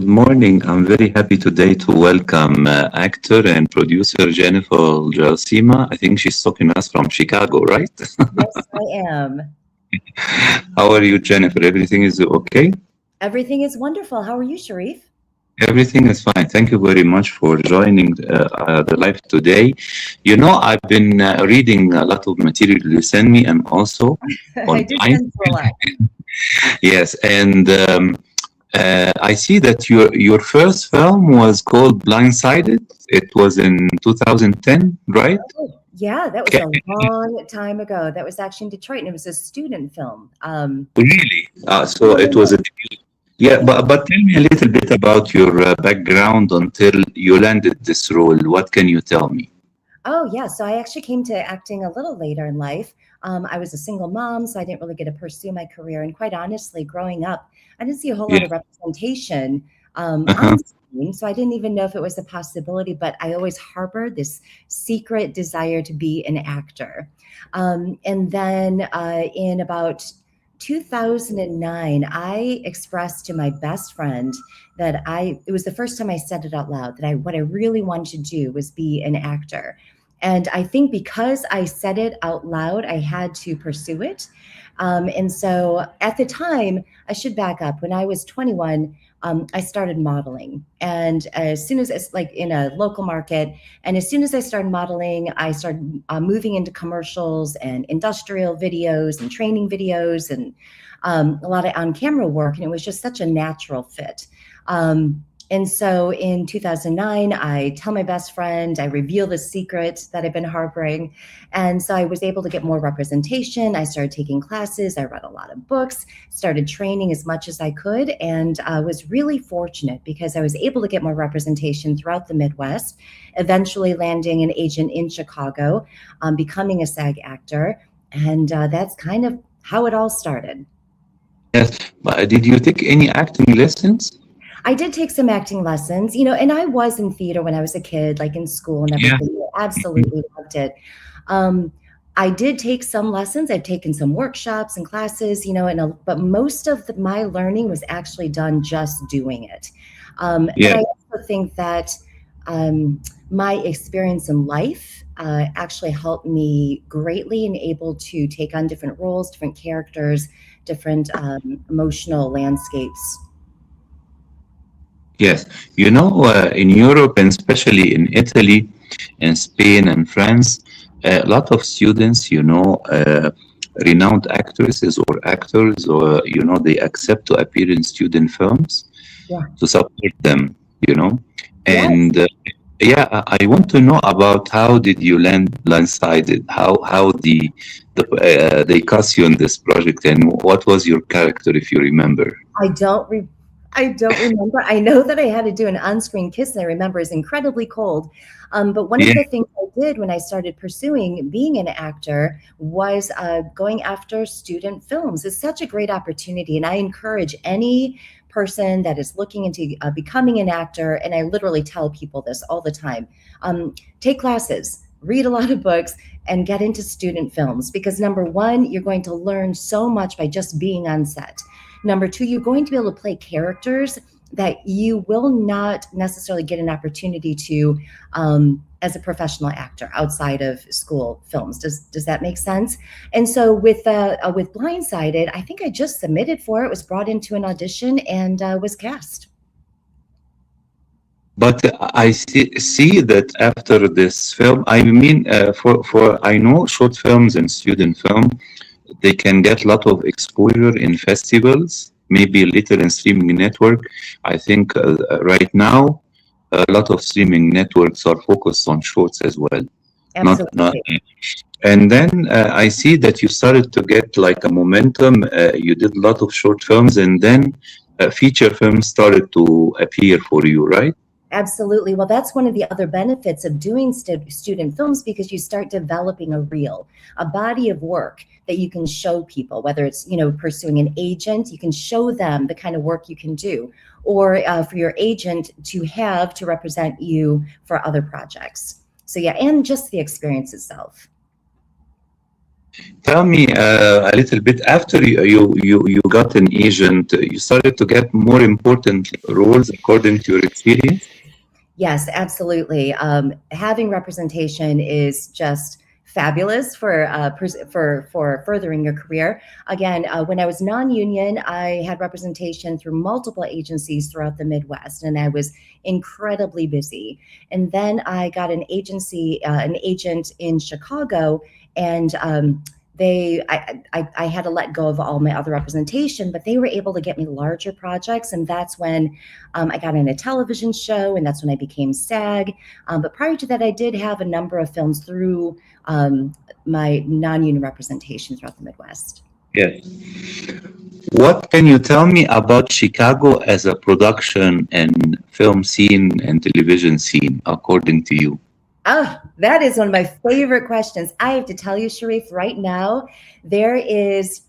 Good morning. I'm very happy today to welcome actor and producer Jennifer Jelsema. I think she's talking to us from Chicago, right? Yes, I am. How are you, Jennifer? Everything is okay? Everything is wonderful. How are you, Sharif? Everything is fine. Thank you very much for joining the live today. You know, I've been reading a lot of material you send me and also I did online. send you a lot. Yes, and I see that your first film was called Blindsided. It was in 2010, right? Oh, yeah, that was a long time ago. That was actually in Detroit, and it was a student film. Really? So Yeah, it was a debut. Yeah, but tell me a little bit about your background until you landed this role. What can you tell me? Oh, yeah. So I actually came to acting a little later in life. I was a single mom, so I didn't really get to pursue my career. And quite honestly, growing up, I didn't see a whole lot Yeah. of representation Uh-huh. on screen. So I didn't even know if it was a possibility, but I always harbored this secret desire to be an actor. And then in about 2009, I expressed to my best friend that it was the first time I said it out loud, that what I really wanted to do was be an actor. And I think because I said it out loud, I had to pursue it. And so at the time, I should back up. When I was 21, I started modeling. And as soon as it's like in a local market, and as soon as I started modeling, I started moving into commercials and industrial videos and training videos and a lot of on camera work. And it was just such a natural fit. And so in 2009, I tell my best friend, I reveal the secret that I've been harboring. And so I was able to get more representation. I started taking classes. I read a lot of books, started training as much as I could, and was really fortunate because I was able to get more representation throughout the Midwest, eventually landing an agent in Chicago, becoming a SAG actor. And that's kind of how it all started. Yes. But did you take any acting lessons? I did take some acting lessons, and I was in theater when I was a kid, like in school and Yeah. everything. I absolutely loved it. Um, I did take some lessons. I've taken some workshops and classes, but most of my learning was actually done just doing it. But Yeah. I also think that my experience in life actually helped me greatly and able to take on different roles, different characters, different emotional landscapes. Yes. You know, in Europe and especially in Italy and Spain and France, a lot of students, renowned actresses or actors, or, they accept to appear in student films Yeah. to support them, you know. Yes. And yeah, I want to know about how did you land blindsided? How they cast you in this project, and what was your character, if you remember? I don't re- I don't remember. I know that I had to do an on-screen kiss, and I remember it's incredibly cold. But one of Yeah. the things I did when I started pursuing being an actor was going after student films. It's such a great opportunity, and I encourage any person that is looking into becoming an actor, and I literally tell people this all the time, take classes, read a lot of books, and get into student films because number one, you're going to learn so much by just being on set. Number two, you're going to be able to play characters that you will not necessarily get an opportunity to as a professional actor outside of school films. Does that make sense? And so with Blindsided, I think I just submitted for it, was brought into an audition, and was cast. But I see that after this film, I mean, for I know short films and student film, they can get a lot of exposure in festivals, maybe a little in streaming network. I think right now a lot of streaming networks are focused on shorts as well. Not. Absolutely. And then I see that you started to get like a momentum. You did a lot of short films, and then feature films started to appear for you, right? Absolutely. Well, that's one of the other benefits of doing student films because you start developing a body of work that you can show people, whether it's, pursuing an agent, you can show them the kind of work you can do, or for your agent to represent you for other projects. So yeah, and just the experience itself. Tell me a little bit after you got an agent, you started to get more important roles according to your experience. Yes, absolutely. Having representation is just fabulous for for furthering your career. Again, when I was non-union, I had representation through multiple agencies throughout the Midwest, and I was incredibly busy. And then I got an agent in Chicago, and I had to let go of all my other representation, but they were able to get me larger projects, and that's when I got in a television show, and that's when I became SAG. But prior to that, I did have a number of films through my non-union representation throughout the Midwest. Yes. What can you tell me about Chicago as a production and film scene and television scene, according to you? Oh, that is one of my favorite questions. I have to tell you, Sharif, right now, there is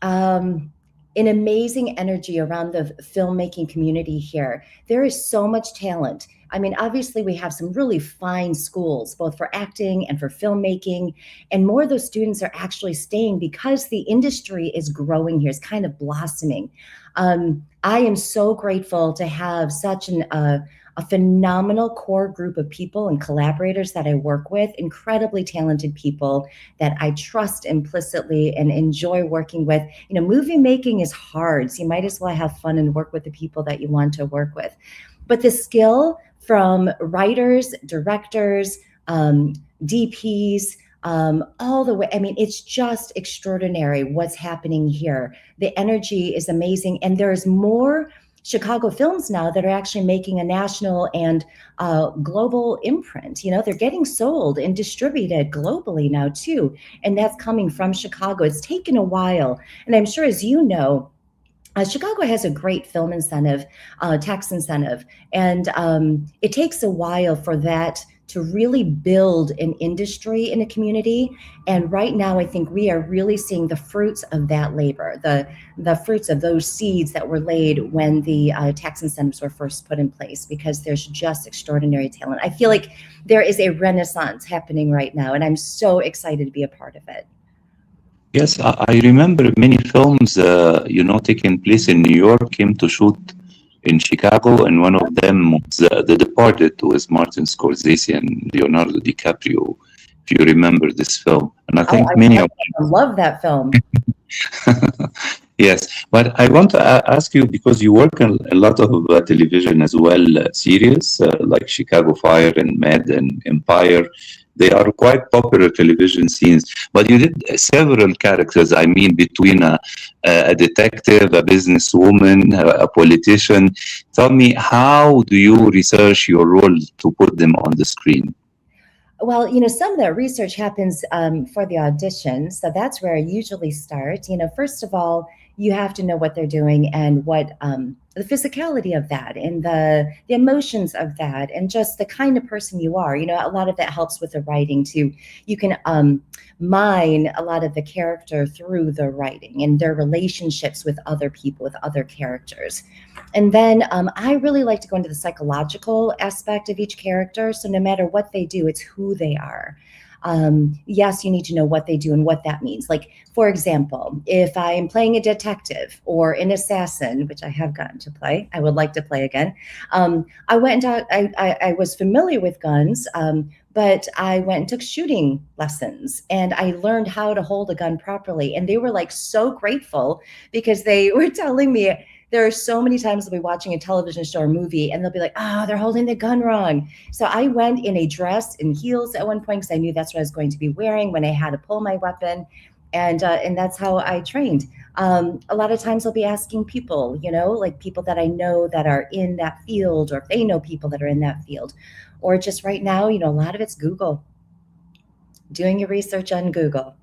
an amazing energy around the filmmaking community here. There is so much talent. I mean, obviously, we have some really fine schools, both for acting and for filmmaking. And more of those students are actually staying because the industry is growing here, it's kind of blossoming. I am so grateful to have such a phenomenal core group of people and collaborators that I work with, incredibly talented people that I trust implicitly and enjoy working with. You know, movie making is hard, so you might as well have fun and work with the people that you want to work with. But the skill from writers, directors, DPs, all the way, I mean, it's just extraordinary what's happening here. The energy is amazing, and there's more Chicago films now that are actually making a national and global imprint. You know, they're getting sold and distributed globally now too, and that's coming from Chicago. It's taken a while, and I'm sure, as you know, Chicago has a great film incentive, tax incentive, and it takes a while for that to really build an industry in a community. And right now, I think we are really seeing the fruits of that labor, the fruits of those seeds that were laid when the tax incentives were first put in place, because there's just extraordinary talent. I feel like there is a renaissance happening right now, and I'm so excited to be a part of it. Yes, I remember many films, taking place in New York came to shoot in Chicago, and one of them was The Departed with Martin Scorsese and Leonardo DiCaprio, if you remember this film. And I think I love that film. Yes, but I want to ask you, because you work on a lot of television as well, series like Chicago Fire and Mad and Empire. They are quite popular television scenes, but you did several characters. I mean, between a detective, a businesswoman, a politician. Tell me, how do you research your role to put them on the screen? Well, you know, some of that research happens for the audition. So that's where I usually start. You know, first of all, you have to know what they're doing and what the physicality of that and the emotions of that and just the kind of person you are. You know, a lot of that helps with the writing too. You can mine a lot of the character through the writing and their relationships with other people, with other characters. And then I really like to go into the psychological aspect of each character. So no matter what they do, it's who they are. Yes, you need to know what they do and what that means. Like, for example, if I am playing a detective or an assassin, which I have gotten to play, I would like to play again. I was familiar with guns, but I went and took shooting lessons and I learned how to hold a gun properly. And they were like so grateful because they were telling me, there are so many times I'll be watching a television show or movie and they'll be like, oh, they're holding the gun wrong. So I went in a dress and heels at one point because I knew that's what I was going to be wearing when I had to pull my weapon. And that's how I trained. A lot of times I'll be asking people, you know, like people that I know that are in that field, or if they know people that are in that field, or just right now, you know, a lot of it's Google, doing your research on Google.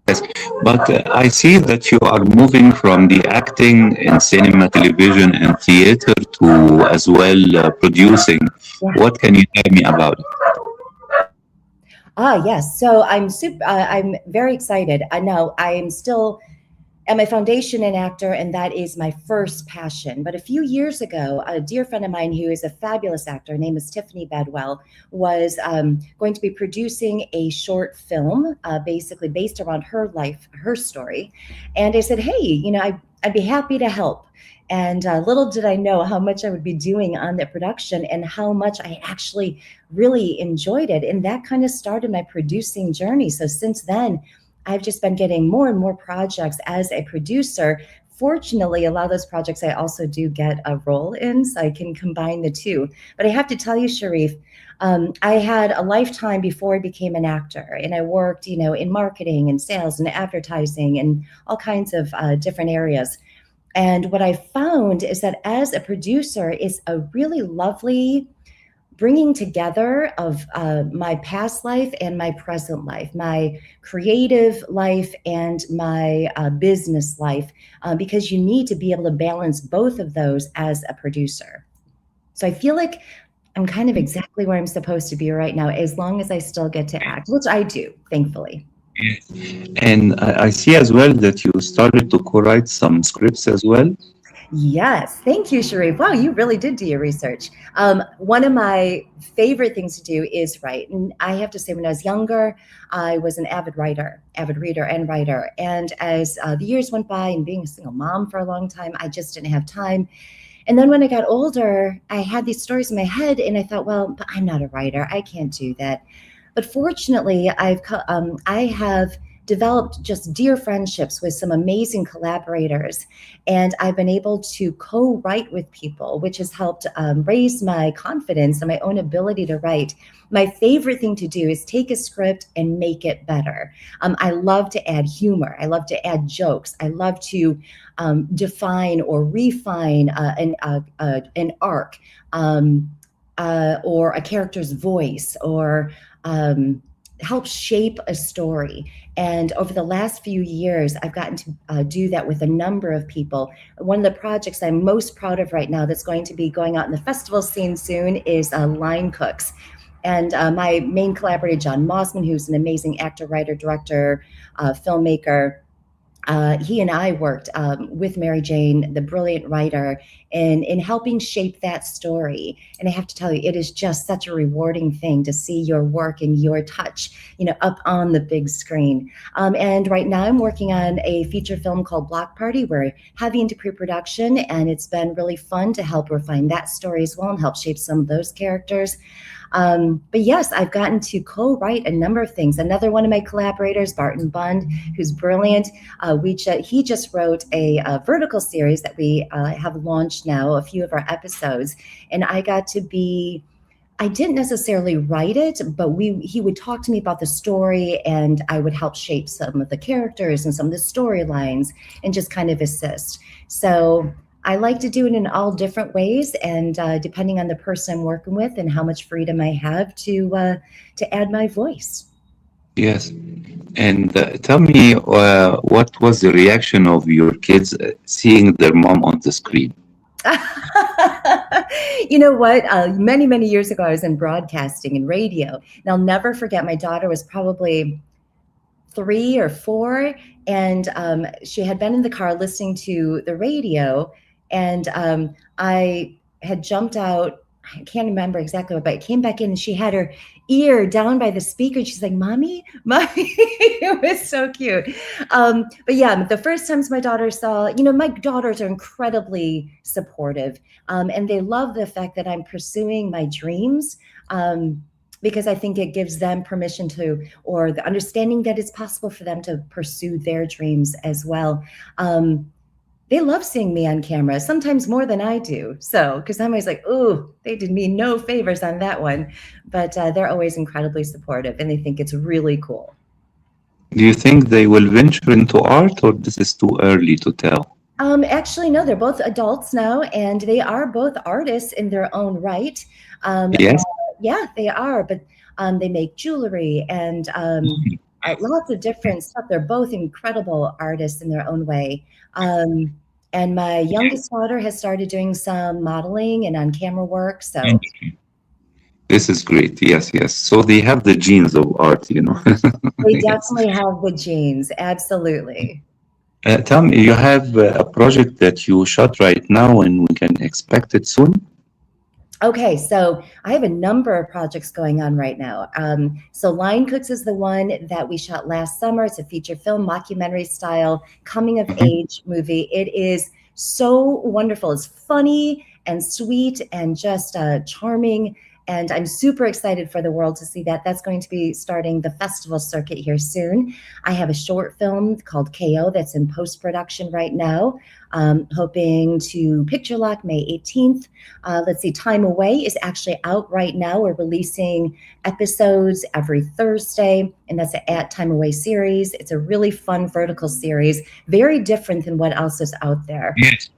Yes, but I see that you are moving from the acting in cinema, television, and theater to as well producing. Yeah. What can you tell me about it? Yes. So I'm very excited. Now I am still at my foundation an actor, and that is my first passion. But a few years ago, a dear friend of mine who is a fabulous actor, her name is Tiffany Bedwell, was going to be producing a short film, basically based around her life, her story. And I said, hey, I'd be happy to help. And little did I know how much I would be doing on that production and how much I actually really enjoyed it. And that kind of started my producing journey. So since then, I've just been getting more and more projects as a producer. Fortunately, a lot of those projects I also do get a role in, so I can combine the two. But I have to tell you, Sharif, I had a lifetime before I became an actor, and I worked, in marketing and sales and advertising and all kinds of different areas. And what I found is that as a producer, it's a really lovely bringing together of my past life and my present life, my creative life and my business life, because you need to be able to balance both of those as a producer. So I feel like I'm kind of exactly where I'm supposed to be right now, as long as I still get to act, which I do, thankfully. And I see as well that you started to co-write some scripts as well. Yes, thank you, Sharif. Wow, you really did do your research. One of my favorite things to do is write. And I have to say, when I was younger, I was an avid reader and writer. And as the years went by and being a single mom for a long time, I just didn't have time. And then when I got older, I had these stories in my head and I thought, well, but I'm not a writer. I can't do that. But fortunately, I have developed just dear friendships with some amazing collaborators, and I've been able to co-write with people, which has helped raise my confidence and my own ability to write. My favorite thing to do is take a script and make it better. I love to add humor. I love to add jokes. I love to define or refine an arc or a character's voice, or help shape a story. And over the last few years, I've gotten to do that with a number of people. One of the projects I'm most proud of right now that's going to be going out in the festival scene soon is Line Cooks. And my main collaborator, John Mossman, who's an amazing actor, writer, director, filmmaker, he and I worked with Mary Jane, the brilliant writer, in helping shape that story. And I have to tell you, it is just such a rewarding thing to see your work and your touch, up on the big screen. And right now I'm working on a feature film called Block Party. We're heavy into pre-production, and it's been really fun to help refine that story as well and help shape some of those characters. But yes, I've gotten to co-write a number of things. Another one of my collaborators, Barton Bund, who's brilliant. He just wrote a vertical series that we have launched now, a few of our episodes. And I didn't necessarily write it, but he would talk to me about the story, and I would help shape some of the characters and some of the storylines and just kind of assist. So I like to do it in all different ways, and depending on the person I'm working with and how much freedom I have to add my voice. Yes. And tell me, what was the reaction of your kids seeing their mom on the screen? You know what? Many, many years ago, I was in broadcasting and radio. And I'll never forget, my daughter was probably 3 or 4, and she had been in the car listening to the radio. And I had jumped out. I can't remember exactly what, but I came back in and she had her ear down by the speaker. And she's like, Mommy. It was so cute. But yeah, the first times my daughter saw, my daughters are incredibly supportive. And they love the fact that I'm pursuing my dreams. Because I think it gives them permission to, or the understanding that it's possible for them to pursue their dreams as well. They love seeing me on camera, sometimes more than I do. So, because I'm always like, oh, they did me no favors on that one. But they're always incredibly supportive, and they think it's really cool. Do you think they will venture into art, or this is too early to tell? Actually, no, they're both adults now, and they are both artists in their own right. Yes. Yeah, they are. But they make jewelry and lots of different stuff. They're both incredible artists in their own way. And my youngest daughter has started doing some modeling and on-camera work. So this is great. Yes. So they have the genes of art, They definitely have the genes. Absolutely. Tom, you have a project that you shot right now and we can expect it soon? Okay, so I have a number of projects going on right now. So Line Cooks is the one that we shot last summer. It's a feature film, mockumentary style, coming of age movie. It is so wonderful. It's funny and sweet and just charming. And I'm super excited for the world to see that. That's going to be starting the festival circuit here soon. I have a short film called KO that's in post-production right now. Hoping to picture lock May 18th. Let's see, Time Away is actually out right now. We're releasing episodes every Thursday, and that's an At Time Away series. It's a really fun vertical series, very different than what else is out there. Yes.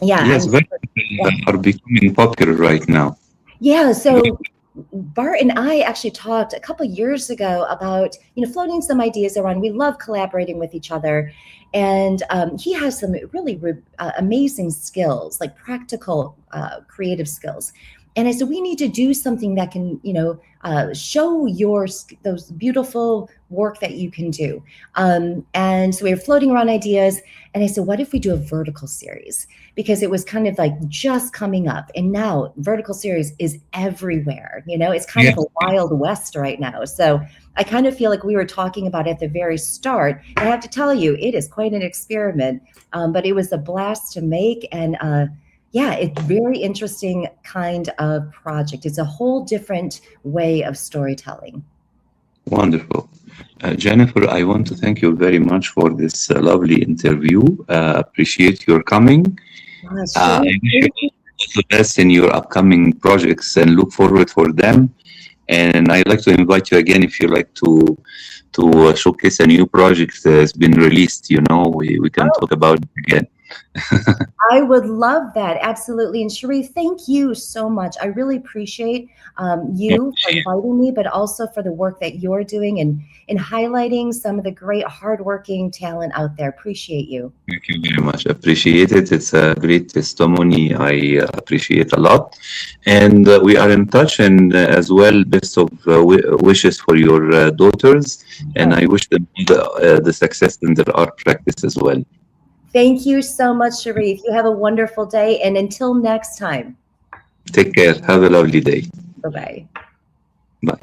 Yeah. Yes, are becoming popular right now. Yeah, so Bart and I actually talked a couple years ago about, floating some ideas around. We love collaborating with each other. And he has some really amazing skills, like practical, creative skills. And I said, we need to do something that can, show those beautiful work that you can do. And so we were floating around ideas. And I said, what if we do a vertical series? Because it was kind of like just coming up. And now vertical series is everywhere. It's kind of a wild west right now. So I kind of feel like we were talking about at the very start. I have to tell you, it is quite an experiment, but it was a blast to make. And it's very interesting kind of project. It's a whole different way of storytelling. Wonderful. Jennifer, I want to thank you very much for this lovely interview. Appreciate your coming. I wish you all the best in your upcoming projects and look forward for them. And I'd like to invite you again if you like to showcase a new project that's been released. We can talk about it again. I would love that. Absolutely. And Cherie, thank you so much. I really appreciate you for inviting me, but also for the work that you're doing and in highlighting some of the great hardworking talent out there. Appreciate you. Thank you very much. Appreciate it. It's a great testimony. I appreciate a lot. And we are in touch, and as well, best of wishes for your daughters. And I wish them the success in their art practice as well. Thank you so much, Sharif. You have a wonderful day. And until next time. Take care. Have a lovely day. Bye-bye. Bye.